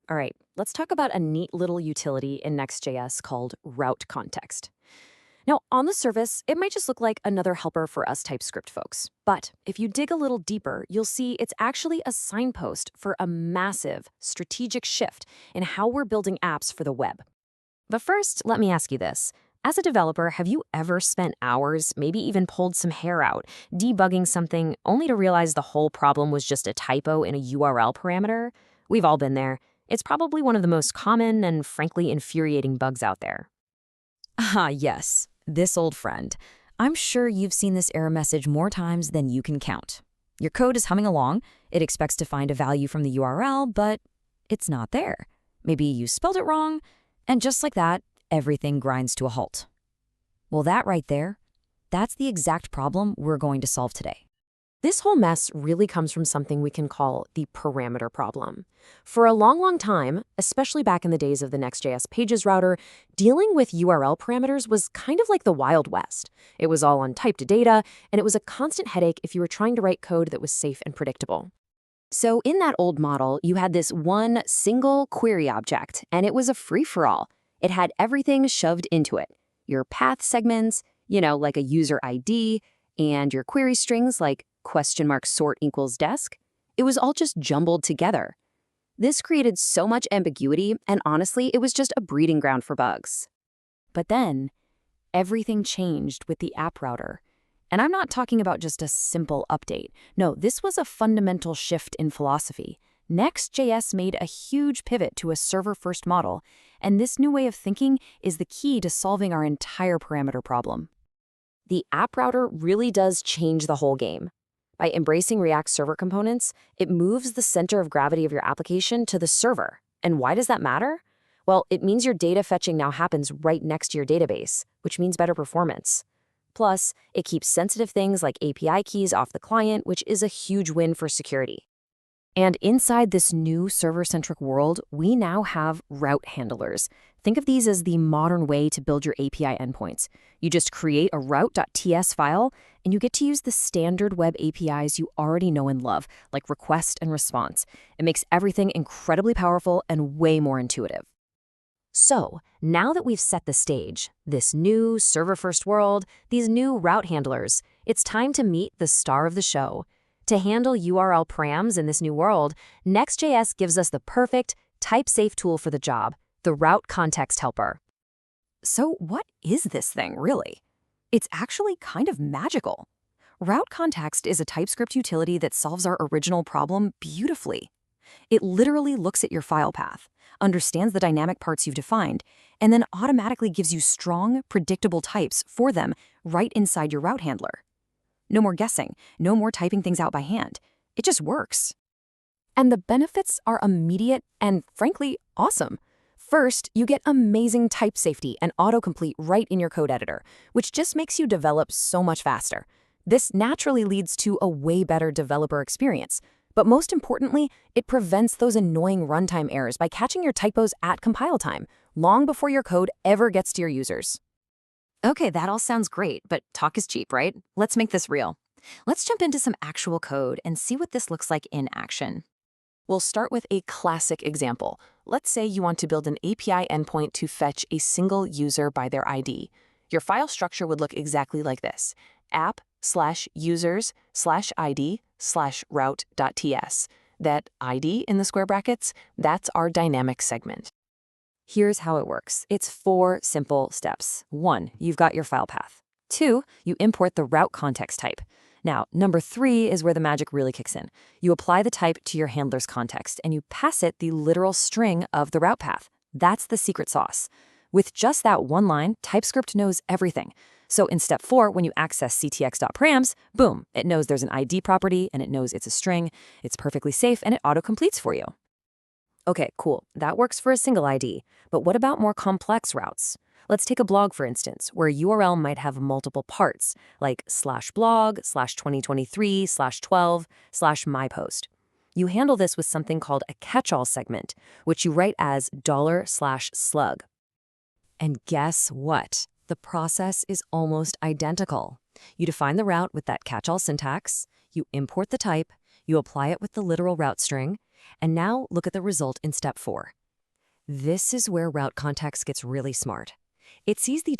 All right, let's talk about a neat little utility in Next.js called RouteContext. Now, on the surface, it might just look like another helper for us TypeScript folks. But if you dig a little deeper, you'll see it's actually a signpost for a massive strategic shift in how we're building apps for the web. But first, let me ask you this. As a developer, have you ever spent hours, maybe even pulled some hair out, debugging something only to realize the whole problem was just a typo in a URL parameter? We've all been there. It's probably one of the most common and frankly infuriating bugs out there. Ah, yes, this old friend. I'm sure you've seen this error message more times than you can count. Your code is humming along, it expects to find a value from the URL, but it's not there. Maybe you spelled it wrong, and just like that, everything grinds to a halt. Well, that right there, that's the exact problem we're going to solve today. This whole mess really comes from something we can call the parameter problem. For a long time, especially back in the days of the Next.js Pages router, dealing with URL parameters was kind of like the Wild West. It was all untyped data, and it was a constant headache if you were trying to write code that was safe and predictable. So in that old model, you had this one single query object, and it was a free-for-all. It had everything shoved into it. Your path segments, like a user ID, and your query strings like $sort equals desk. It was all just jumbled together. This created so much ambiguity, and honestly, it was just a breeding ground for bugs. But then, everything changed with the app router. And I'm not talking about just a simple update. No, this was a fundamental shift in philosophy. Next.js made a huge pivot to a server-first model, and this new way of thinking is the key to solving our entire parameter problem. The app router really does change the whole game. By embracing React server components, it moves the center of gravity of your application to the server. And why does that matter? Well, it means your data fetching now happens right next to your database, which means better performance. Plus, it keeps sensitive things like API keys off the client, which is a huge win for security. And inside this new server-centric world, we now have route handlers. Think of these as the modern way to build your API endpoints. You just create a route.ts file, and you get to use the standard web APIs you already know and love, like request and response. It makes everything incredibly powerful and way more intuitive. So, now that we've set the stage, this new server-first world, these new route handlers, it's time to meet the star of the show. To handle URL params in this new world, Next.js gives us the perfect, type-safe tool for the job, the RouteContext helper. So what is this thing, really? It's actually kind of magical. RouteContext is a TypeScript utility that solves our original problem beautifully. It literally looks at your file path, understands the dynamic parts you've defined, and then automatically gives you strong, predictable types for them right inside your route handler. No more guessing, no more typing things out by hand. It just works. And the benefits are immediate and, frankly, awesome. First, you get amazing type safety and autocomplete right in your code editor, which just makes you develop so much faster. This naturally leads to a way better developer experience. But most importantly, it prevents those annoying runtime errors by catching your typos at compile time, long before your code ever gets to your users. Okay, that all sounds great, but talk is cheap, right? Let's make this real. Let's jump into some actual code and see what this looks like in action. We'll start with a classic example. Let's say you want to build an API endpoint to fetch a single user by their ID. Your file structure would look exactly like this: app/users/id/route.ts. That ID in the square brackets, that's our dynamic segment. Here's how it works. It's 4 simple steps. 1, you've got your file path. 2, you import the route context type. Now, number 3 is where the magic really kicks in. You apply the type to your handler's context, and you pass it the literal string of the route path. That's the secret sauce. With just that one line, TypeScript knows everything. So in step 4, when you access ctx.params, boom, it knows there's an ID property, and it knows it's a string. It's perfectly safe, and it autocompletes for you. Okay, cool. That works for a single ID. But what about more complex routes? Let's take a blog, for instance, where a URL might have multiple parts, like /blog/2023/12/mypost. You handle this with something called a catch-all segment, which you write as $slug. And guess what? The process is almost identical. You define the route with that catch-all syntax, you import the type, You apply it with the literal route string, and now look at the result in step 4. This is where RouteContext gets really smart. It sees the ...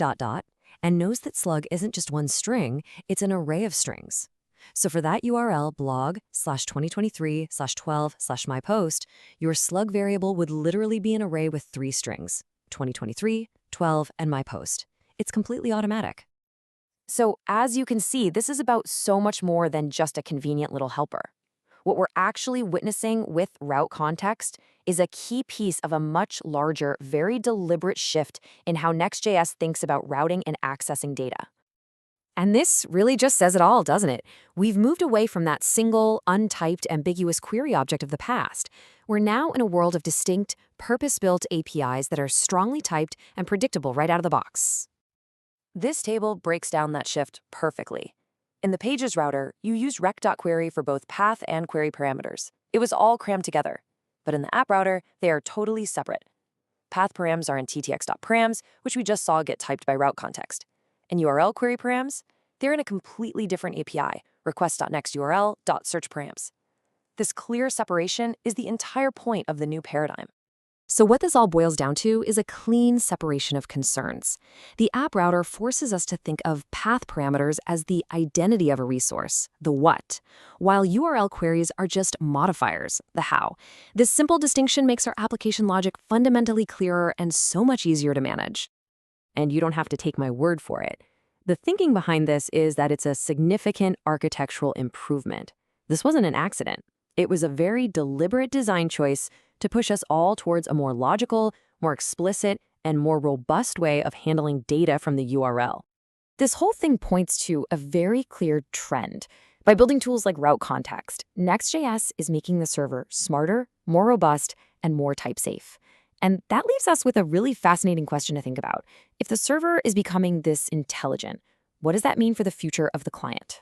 and knows that slug isn't just one string, it's an array of strings. So for that URL blog/2023/12/mypost, your slug variable would literally be an array with 3 strings, 2023, 12, and mypost. It's completely automatic. So as you can see, this is about so much more than just a convenient little helper. What we're actually witnessing with RouteContext is a key piece of a much larger, very deliberate shift in how Next.js thinks about routing and accessing data. And this really just says it all, doesn't it? We've moved away from that single, untyped, ambiguous query object of the past. We're now in a world of distinct, purpose-built APIs that are strongly typed and predictable right out of the box. This table breaks down that shift perfectly. In the Pages router, you used req.query for both path and query parameters. It was all crammed together. But in the app router, they are totally separate. Path params are in ttx.params, which we just saw get typed by RouteContext. And URL query params, they're in a completely different API, request.nextURL.searchParams. This clear separation is the entire point of the new paradigm. So what this all boils down to is a clean separation of concerns. The app router forces us to think of path parameters as the identity of a resource, the what, while URL queries are just modifiers, the how. This simple distinction makes our application logic fundamentally clearer and so much easier to manage. And you don't have to take my word for it. The thinking behind this is that it's a significant architectural improvement. This wasn't an accident. It was a very deliberate design choice to push us all towards a more logical, more explicit, and more robust way of handling data from the URL. This whole thing points to a very clear trend. By building tools like RouteContext, Next.js is making the server smarter, more robust, and more type-safe. And that leaves us with a really fascinating question to think about. If the server is becoming this intelligent, what does that mean for the future of the client?